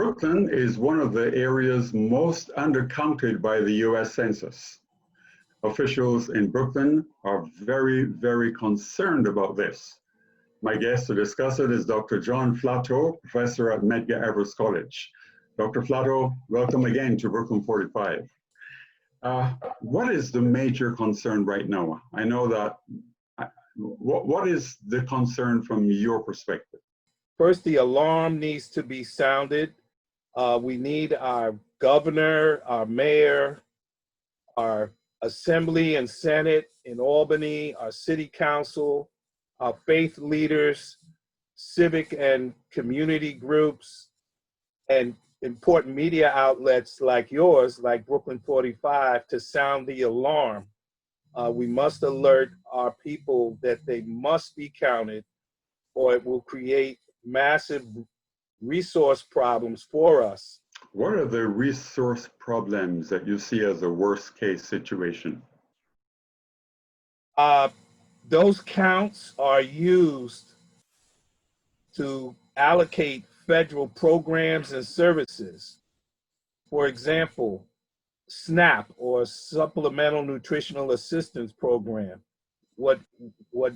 Brooklyn is one of the areas most undercounted by the US Census. Officials in Brooklyn are very, very concerned about this. My guest to discuss it is Dr. John Flateau, professor at Medgar Evers College. Dr. Flateau, welcome again to Brooklyn 45. What is the major concern right now? I know that, what is the concern from your perspective? First, the alarm needs to be sounded. We need our governor, our mayor, our assembly and senate in Albany, our city council, our faith leaders, civic and community groups, and important media outlets like yours, like Brooklyn 45, to sound the alarm. We must alert our people that they must be counted, or it will create massive resource problems for us. What are the resource problems that you see as a worst case situation? Those counts are used to allocate federal programs and services. For example, SNAP, or Supplemental Nutritional Assistance Program, what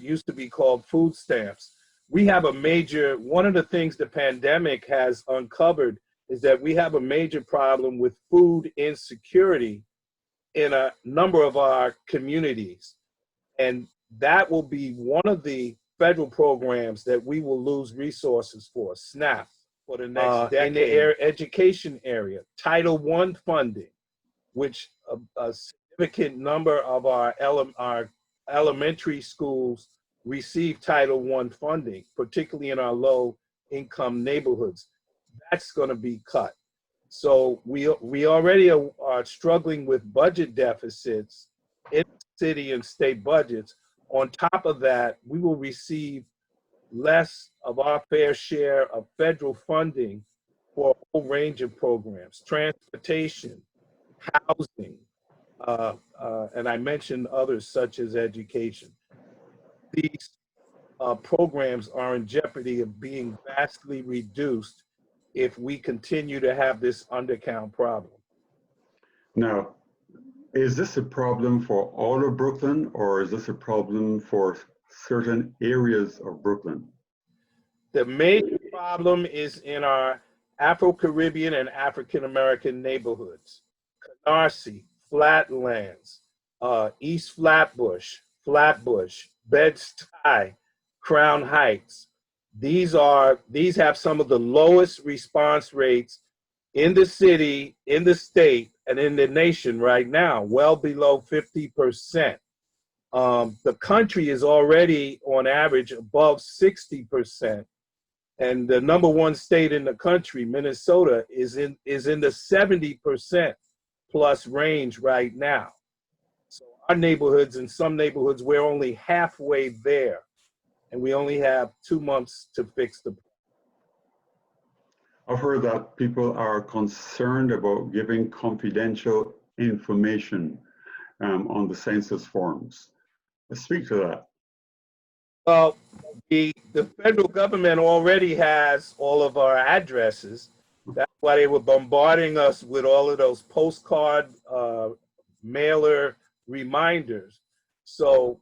used to be called food stamps. We have a major, one of the things the pandemic has uncovered is that we have a major problem with food insecurity in a number of our communities. And that will be one of the federal programs that we will lose resources for, SNAP, for the next decade. In the education area, Title I funding, which a significant number of our elementary schools receive Title I funding, particularly in our low-income neighborhoods. That's going to be cut. So we already are struggling with budget deficits in city and state budgets. On top of that, we will receive less of our fair share of federal funding for a whole range of programs, transportation, housing, and I mentioned others such as education. These programs are in jeopardy of being vastly reduced if we continue to have this undercount problem. Now, is this a problem for all of Brooklyn, or is this a problem for certain areas of Brooklyn? The major problem is in our Afro-Caribbean and African-American neighborhoods. Canarsie, Flatlands, East Flatbush, Bed-Stuy, Crown Heights. These have some of the lowest response rates in the city, in the state, and in the nation right now, well below 50%. The country is already on average above 60%. And the number one state in the country, Minnesota, is in the 70% plus range right now. So our neighborhoods, in some neighborhoods, we're only halfway there, and we only have 2 months to fix the problem. I've heard that people are concerned about giving confidential information on the census forms. Let's speak to that. Well, the federal government already has all of our addresses. That's why they were bombarding us with all of those postcard mailer reminders. So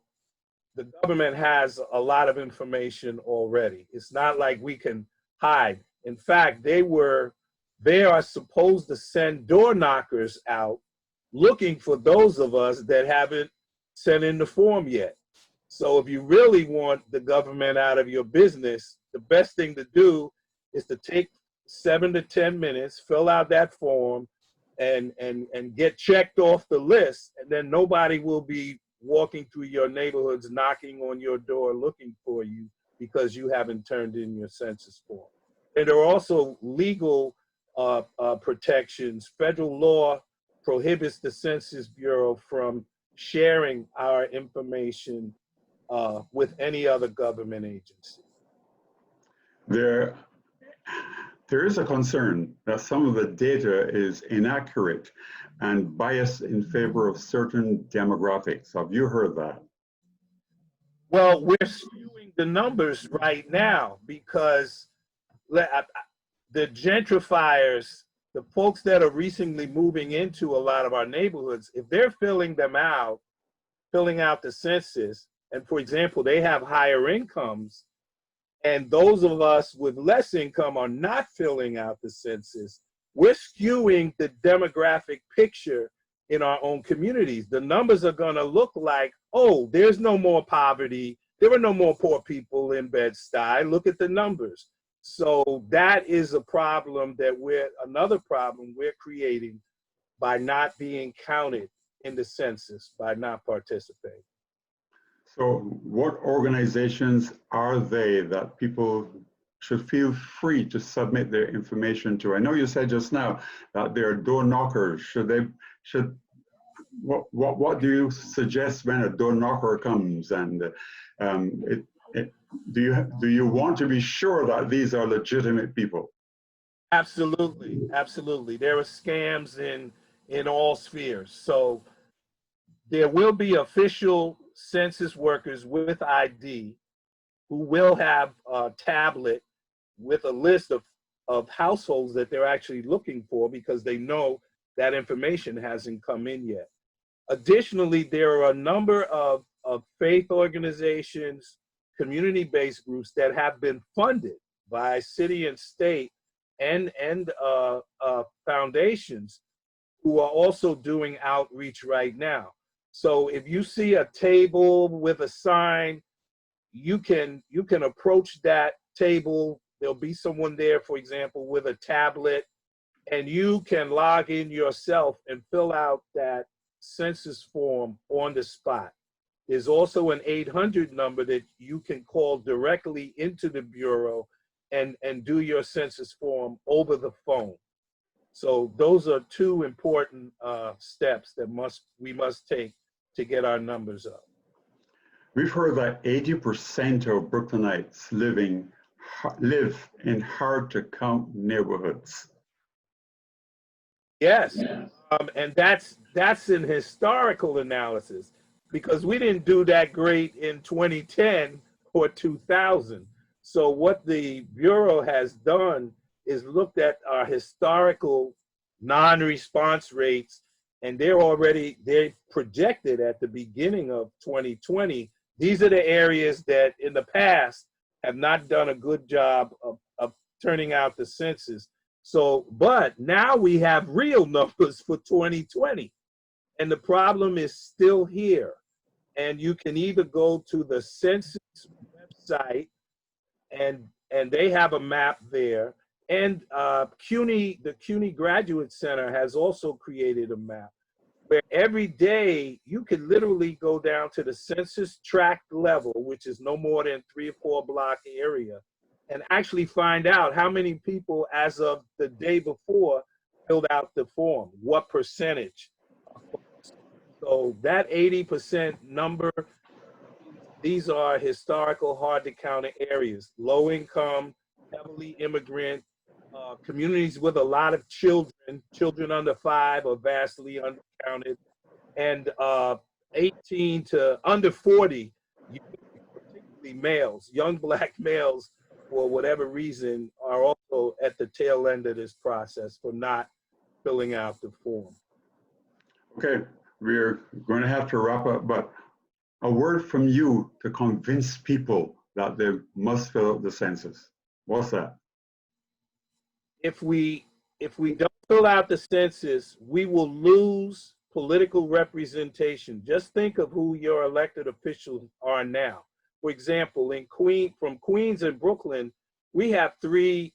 the government has a lot of information already. It's not like we can hide. In fact, they are supposed to send door knockers out looking for those of us that haven't sent in the form yet. So if you really want the government out of your business, the best thing to do is to take 7 to 10 minutes, fill out that form, and get checked off the list, and then nobody will be walking through your neighborhoods, knocking on your door, looking for you because you haven't turned in your census form. And there are also legal protections. Federal law prohibits the Census Bureau from sharing our information with any other government agency. There is a concern that some of the data is inaccurate and biased in favor of certain demographics. Have you heard that? Well, we're skewing the numbers right now because the gentrifiers, the folks that are recently moving into a lot of our neighborhoods, if they're filling out the census, and for example, they have higher incomes, and those of us with less income are not filling out the census, we're skewing the demographic picture in our own communities. The numbers are gonna look like, oh, there's no more poverty. There are no more poor people in Bed-Stuy. Look at the numbers. So that is a problem another problem we're creating by not being counted in the census, by not participating. So what organizations are they that people should feel free to submit their information to? I know you said just now that they're door knockers. What do you suggest when a door knocker comes? And do you want to be sure that these are legitimate people? Absolutely, absolutely. There are scams in all spheres. So there will be official census workers with ID who will have a tablet with a list of households that they're actually looking for because they know that information hasn't come in yet. Additionally, there are a number of faith organizations, community-based groups that have been funded by city and state and foundations who are also doing outreach right now. So if you see a table with a sign, you can approach that table. There'll be someone there, for example, with a tablet, and you can log in yourself and fill out that census form on the spot. There's also an 800 number that you can call directly into the Bureau and do your census form over the phone. So those are two important steps that we must take to get our numbers up. We've heard that 80% of Brooklynites live in hard to count neighborhoods. Yes, and that's an historical analysis because we didn't do that great in 2010 or 2000. So what the Bureau has done is looked at our historical non-response rates, and they're projected at the beginning of 2020. These are the areas that in the past have not done a good job of turning out the census. So, but now we have real numbers for 2020, and the problem is still here. And you can either go to the census website, and they have a map there, and the CUNY Graduate Center has also created a map where every day you could literally go down to the census tract level, which is no more than 3 or 4 block area, and actually find out how many people as of the day before filled out the form, what percentage. So that 80% number, these are historical hard to count areas, low income, heavily immigrant, communities with a lot of children under 5 are vastly undercounted, and 18 to under 40, particularly males, young Black males, for whatever reason, are also at the tail end of this process for not filling out the form. Okay, we're going to have to wrap up, but a word from you to convince people that they must fill out the census. What's that? If we don't fill out the census, we will lose political representation. Just think of who your elected officials are now. For example, from Queens and Brooklyn, we have 3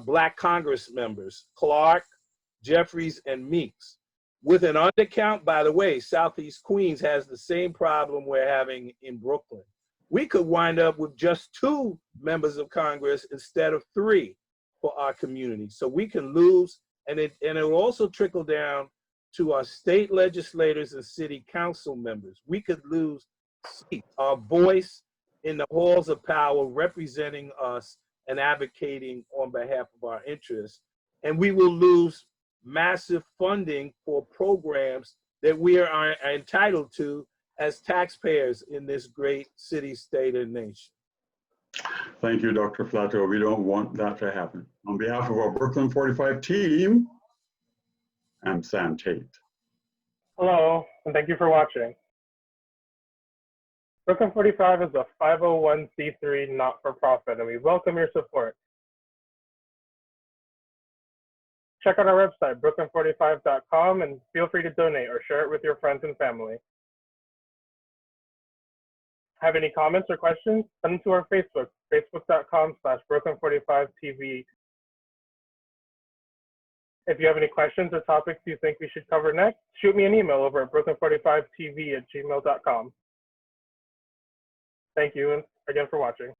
Black Congress members, Clark, Jeffries, and Meeks. With an undercount, by the way, Southeast Queens has the same problem we're having in Brooklyn. We could wind up with just 2 members of Congress instead of 3 for our community. So we can lose, and it will also trickle down to our state legislators and city council members. We could lose seats, our voice in the halls of power representing us and advocating on behalf of our interests. And we will lose massive funding for programs that we are entitled to as taxpayers in this great city, state, and nation. Thank you, Dr. Flateau. We don't want that to happen. On behalf of our Brooklyn 45 team, I'm Sam Tate. Hello, and thank you for watching. Brooklyn 45 is a 501c3 not-for-profit, and we welcome your support. Check out our website, brooklyn45.com, and feel free to donate or share it with your friends and family. Have any comments or questions? Send them to our Facebook, facebook.com/brooklyn45tv. If you have any questions or topics you think we should cover next, shoot me an email over at brooklyn45tv@gmail.com. Thank you again for watching.